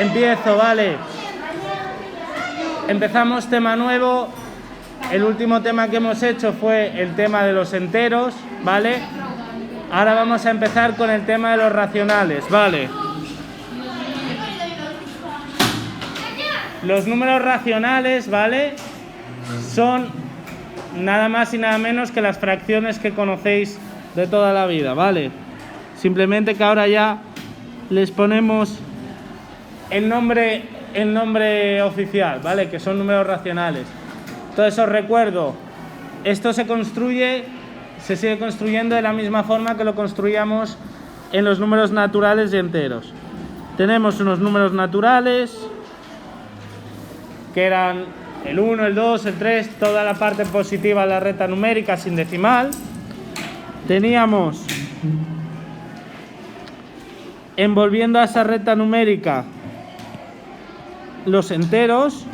Empiezo, vale. Empezamos tema nuevo. El último tema que hemos hecho fue el tema de los enteros, ¿vale? Ahora vamos a empezar con el tema de los racionales, ¿vale? Los números racionales, ¿vale? Son nada más y nada menos que las fracciones que conocéis de toda la vida, ¿vale? Simplemente que ahora ya les ponemos el nombre oficial, ¿vale? Que son números racionales. Entonces os recuerdo, esto se sigue construyendo de la misma forma que lo construíamos en los números naturales y enteros. Tenemos unos números naturales, que eran el 1, el 2, el 3, toda la parte positiva de la recta numérica sin decimal. Teníamos, envolviendo a esa recta numérica, los enteros,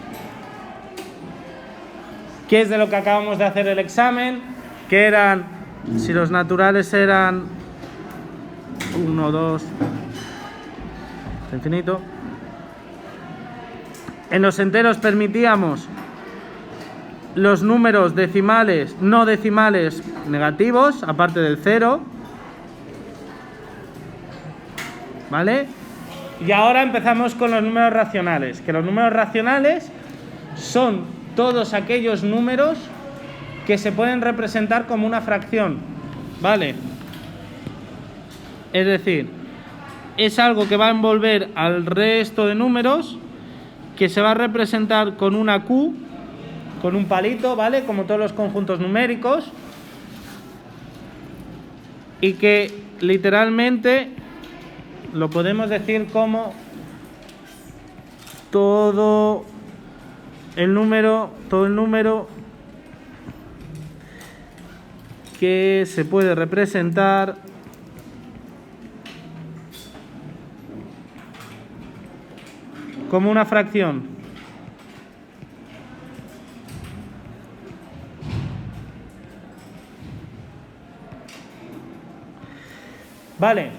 que es de lo que acabamos de hacer el examen, que eran, si los naturales eran 1, 2, infinito. En los enteros permitíamos los números decimales, no decimales negativos, aparte del 0, ¿vale? Y ahora empezamos con los números racionales, que los números racionales son todos aquellos números que se pueden representar como una fracción, ¿vale? Es decir, es algo que va a envolver al resto de números, que se va a representar con una Q, con un palito, ¿vale? Como todos los conjuntos numéricos, y que literalmente lo podemos decir como todo el número que se puede representar como una fracción. Vale,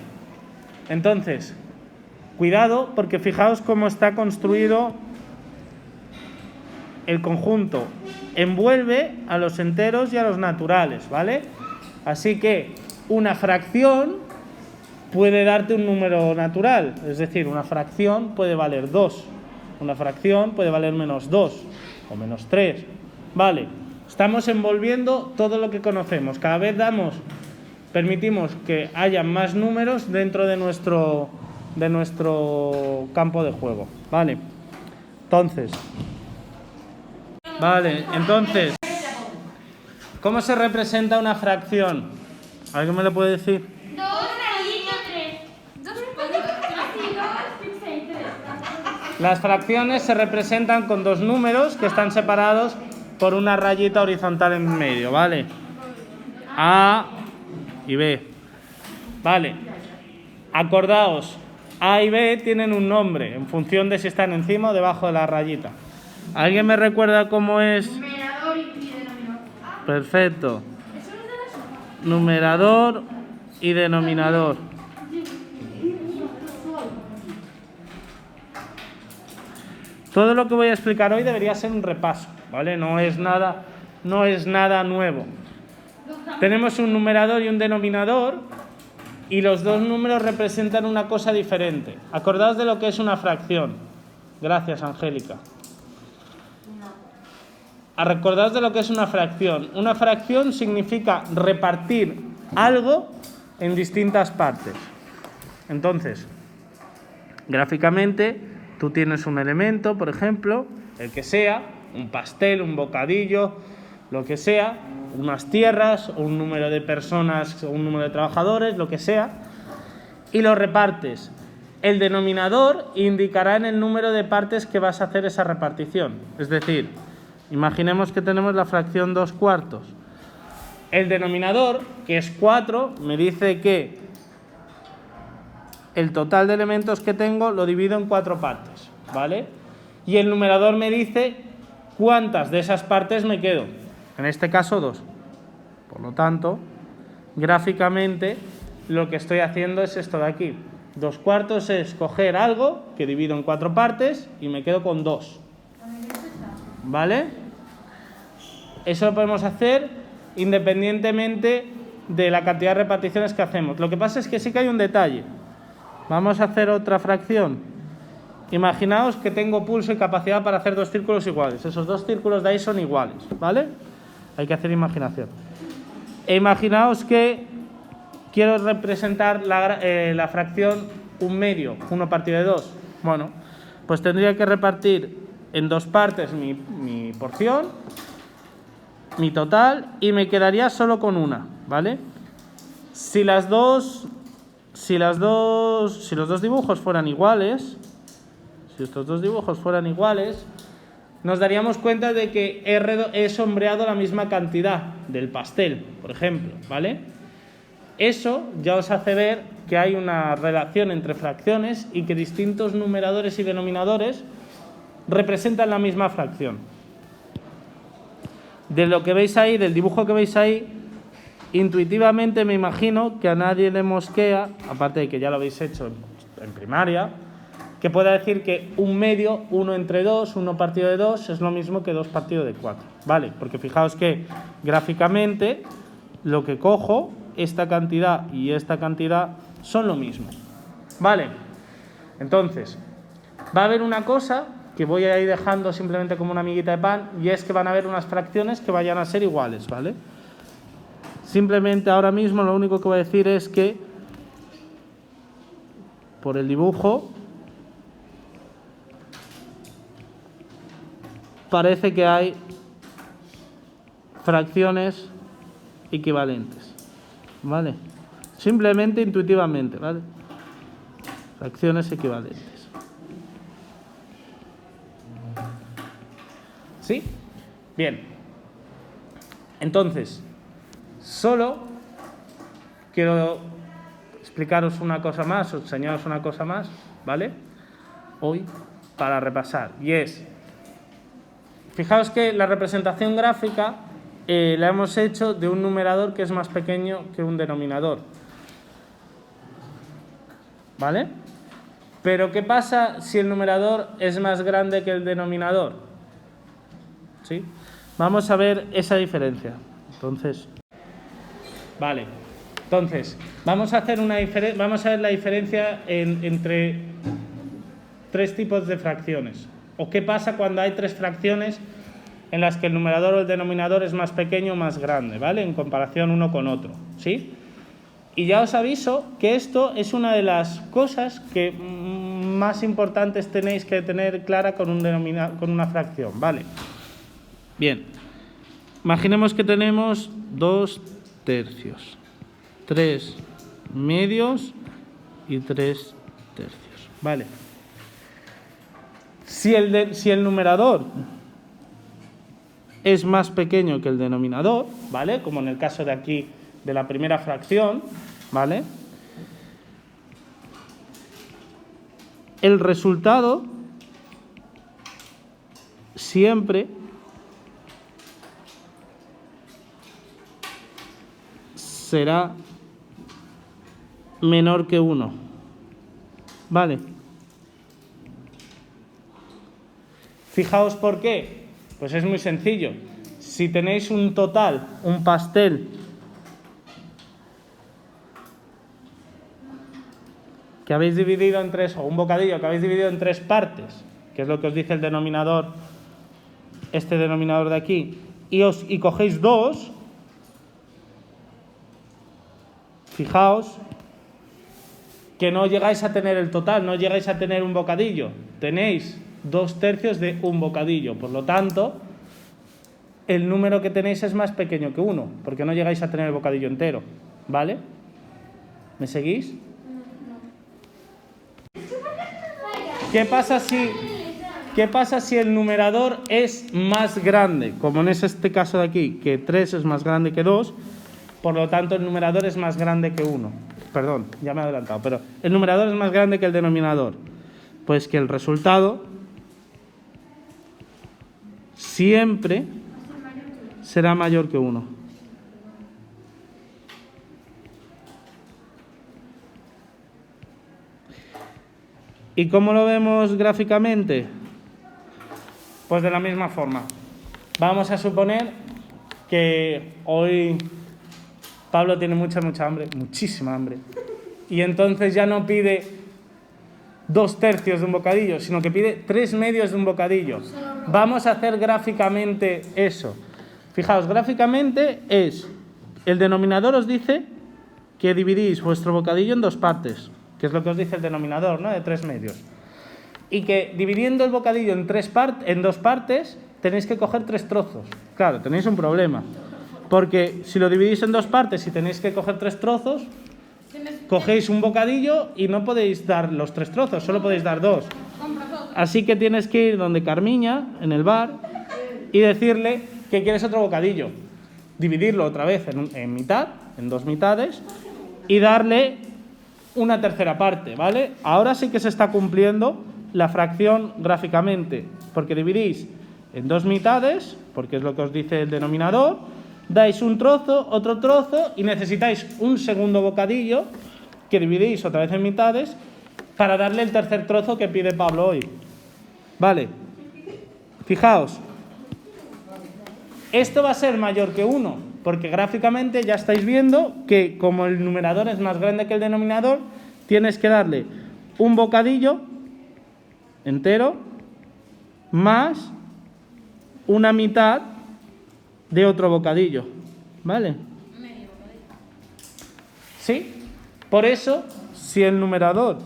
entonces, cuidado, porque fijaos cómo está construido el conjunto. Envuelve a los enteros y a los naturales, ¿vale? Así que una fracción puede darte un número natural, es decir, una fracción puede valer 2, una fracción puede valer menos 2 o menos 3, ¿vale? Estamos envolviendo todo lo que conocemos, cada vez permitimos que haya más números dentro de nuestro campo de juego, ¿vale? Entonces, ¿cómo se representa una fracción? ¿Alguien me lo puede decir? 2, 3. Las fracciones se representan con dos números que están separados por una rayita horizontal en medio, ¿vale? A y B. Vale. Acordaos, A y B tienen un nombre en función de si están encima o debajo de la rayita. ¿Alguien me recuerda cómo es? Numerador y denominador. Perfecto. Numerador y denominador. Todo lo que voy a explicar hoy debería ser un repaso, ¿vale? No es nada nuevo. Tenemos un numerador y un denominador y los dos números representan una cosa diferente. Acordaos de lo que es una fracción. Gracias, Angélica. Recordaos de lo que es una fracción. Una fracción significa repartir algo en distintas partes. Entonces, gráficamente, tú tienes un elemento, por ejemplo, el que sea, un pastel, un bocadillo, lo que sea, unas tierras, un número de personas, un número de trabajadores, lo que sea, y lo repartes. El denominador indicará en el número de partes que vas a hacer esa repartición. Es decir, imaginemos que tenemos la fracción 2/4. El denominador, que es 4, me dice que el total de elementos que tengo lo divido en 4 partes, ¿vale? Y el numerador me dice cuántas de esas partes me quedo. En este caso 2. Por lo tanto, gráficamente, lo que estoy haciendo es esto de aquí. 2/4 es coger algo que divido en 4 partes y me quedo con 2. ¿Vale? Eso lo podemos hacer independientemente de la cantidad de reparticiones que hacemos. Lo que pasa es que sí que hay un detalle. Vamos a hacer otra fracción. Imaginaos que tengo pulso y capacidad para hacer 2 círculos iguales. Esos 2 círculos de ahí son iguales, ¿vale? Hay que hacer imaginación. E imaginaos que quiero representar la fracción 1/2, 1 partido de 2. Bueno, pues tendría que repartir en 2 partes mi porción, mi total, y me quedaría solo con una, ¿vale? Si los dos dibujos fueran iguales, si estos 2 dibujos fueran iguales, nos daríamos cuenta de que he sombreado la misma cantidad del pastel, por ejemplo, ¿vale? Eso ya os hace ver que hay una relación entre fracciones y que distintos numeradores y denominadores representan la misma fracción. De lo que veis ahí, del dibujo que veis ahí, intuitivamente me imagino que a nadie le mosquea, aparte de que ya lo habéis hecho en primaria, que pueda decir que 1/2, 1 entre 2, 1 partido de 2, es lo mismo que 2 partido de 4, ¿vale? Porque fijaos que gráficamente lo que cojo, esta cantidad y esta cantidad son lo mismo, ¿vale? Entonces, va a haber una cosa que voy a ir dejando simplemente como una miguita de pan, y es que van a haber unas fracciones que vayan a ser iguales, ¿vale? Simplemente ahora mismo lo único que voy a decir es que por el dibujo parece que hay fracciones equivalentes, ¿vale? Simplemente intuitivamente, ¿vale? Fracciones equivalentes. ¿Sí? Bien. Entonces, solo quiero explicaros una cosa más, o enseñaros una cosa más, ¿vale? Hoy, para repasar, y es, fijaos que la representación gráfica la hemos hecho de un numerador que es más pequeño que un denominador, ¿vale? Pero ¿qué pasa si el numerador es más grande que el denominador? ¿Sí? Vamos a ver esa diferencia. Entonces, vale. Entonces, vamos a ver la diferencia entre 3 tipos de fracciones. O qué pasa cuando hay 3 fracciones en las que el numerador o el denominador es más pequeño o más grande, ¿vale? En comparación uno con otro, ¿sí? Y ya os aviso que esto es una de las cosas que más importantes tenéis que tener clara con una fracción, ¿vale? Bien. Imaginemos que tenemos 2 tercios, 3 medios y 3 tercios, ¿vale? Si el numerador es más pequeño que el denominador, ¿vale? Como en el caso de aquí de la primera fracción, ¿vale? El resultado siempre será menor que 1, ¿vale? Fijaos por qué. Pues es muy sencillo. Si tenéis un total, un pastel, que habéis dividido en 3, o un bocadillo que habéis dividido en 3 partes, que es lo que os dice el denominador, este denominador de aquí, y cogéis 2, fijaos que no llegáis a tener el total, no llegáis a tener un bocadillo, tenéis 2 tercios de un bocadillo, por lo tanto, el número que tenéis es más pequeño que 1, porque no llegáis a tener el bocadillo entero, ¿vale? ¿Me seguís? ¿Qué pasa si el numerador es más grande? Como en este caso de aquí, que 3 es más grande que 2, por lo tanto el numerador es más grande que 1. Perdón, ya me he adelantado, pero el numerador es más grande que el denominador. Pues que el resultado siempre será mayor que 1. ¿Y cómo lo vemos gráficamente? Pues de la misma forma. Vamos a suponer que hoy Pablo tiene mucha hambre, muchísima hambre. Y entonces ya no pide 2/3 de un bocadillo, sino que pide 3/2 de un bocadillo. Vamos a hacer gráficamente eso. Fijaos, gráficamente el denominador os dice que dividís vuestro bocadillo en 2 partes, que es lo que os dice el denominador, ¿no? De 3/2. Y que dividiendo el bocadillo en 2 partes, tenéis que coger 3 trozos. Claro, tenéis un problema. Porque si lo dividís en 2 partes y tenéis que coger 3 trozos, cogéis un bocadillo y no podéis dar los 3 trozos, solo podéis dar 2. Así que tienes que ir donde Carmiña, en el bar, y decirle que quieres otro bocadillo. Dividirlo otra vez en mitad, en 2 mitades, y darle una tercera parte, ¿vale? Ahora sí que se está cumpliendo la fracción gráficamente, porque dividís en 2 mitades, porque es lo que os dice el denominador, dais un trozo, otro trozo, y necesitáis un segundo bocadillo que dividís otra vez en mitades para darle el tercer trozo que pide Pablo hoy. Vale, fijaos, esto va a ser mayor que 1, porque gráficamente ya estáis viendo que como el numerador es más grande que el denominador, tienes que darle un bocadillo entero más una mitad de otro bocadillo, ¿vale? ¿Sí? Por eso, si el numerador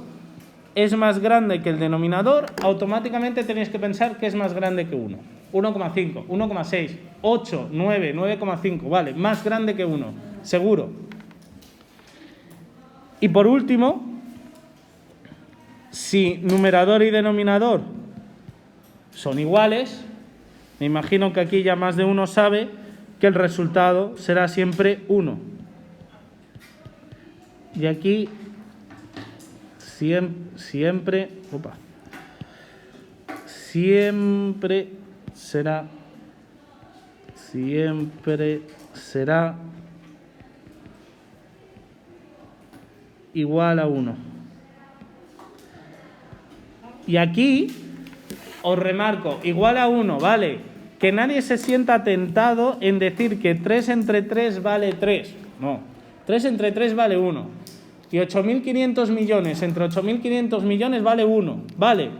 es más grande que el denominador, automáticamente tenéis que pensar que es más grande que 1. 1,5, 1,6, 8, 9, 9,5, vale, más grande que 1, seguro. Y por último, si numerador y denominador son iguales, me imagino que aquí ya más de uno sabe que el resultado será siempre 1. Y aquí siempre será igual a 1. Y aquí os remarco, igual a 1, ¿vale? Que nadie se sienta tentado en decir que 3 entre 3 vale 3. No, 3 entre 3 vale 1. Y 8.500 millones entre 8.500 millones vale 1, ¿vale?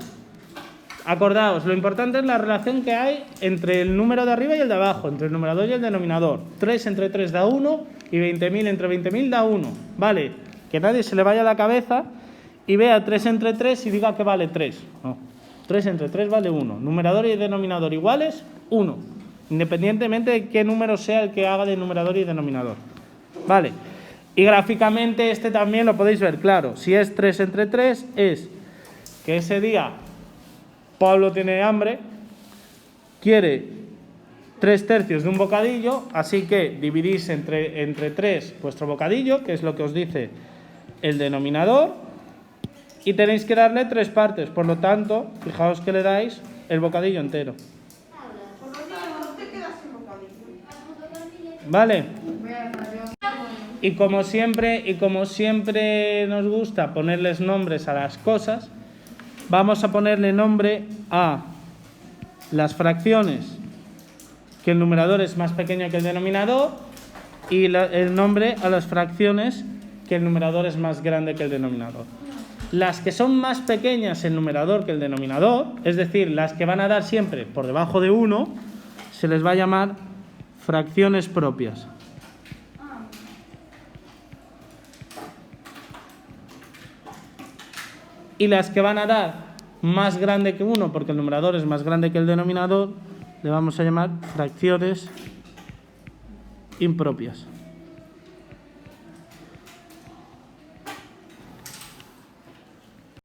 Acordaos, lo importante es la relación que hay entre el número de arriba y el de abajo, entre el numerador y el denominador. 3 entre 3 da 1 y 20.000 entre 20.000 da 1, ¿vale? Que nadie se le vaya a la cabeza y vea 3 entre 3 y diga que vale 3. No, 3 entre 3 vale 1. Numerador y denominador iguales, 1. Independientemente de qué número sea el que haga de numerador y denominador. ¿Vale? Y gráficamente este también lo podéis ver claro. Si es 3 entre 3 es que ese día Pablo tiene hambre, quiere 3/3 de un bocadillo, así que dividís entre 3 vuestro bocadillo, que es lo que os dice el denominador, y tenéis que darle 3 partes. Por lo tanto, fijaos que le dais el bocadillo entero. ¿Vale? Y como siempre nos gusta ponerles nombres a las cosas, vamos a ponerle nombre a las fracciones que el numerador es más pequeño que el denominador y el nombre a las fracciones que el numerador es más grande que el denominador. Las que son más pequeñas el numerador que el denominador, es decir, las que van a dar siempre por debajo de 1, se les va a llamar fracciones propias. Y las que van a dar más grande que 1, porque el numerador es más grande que el denominador, le vamos a llamar fracciones impropias.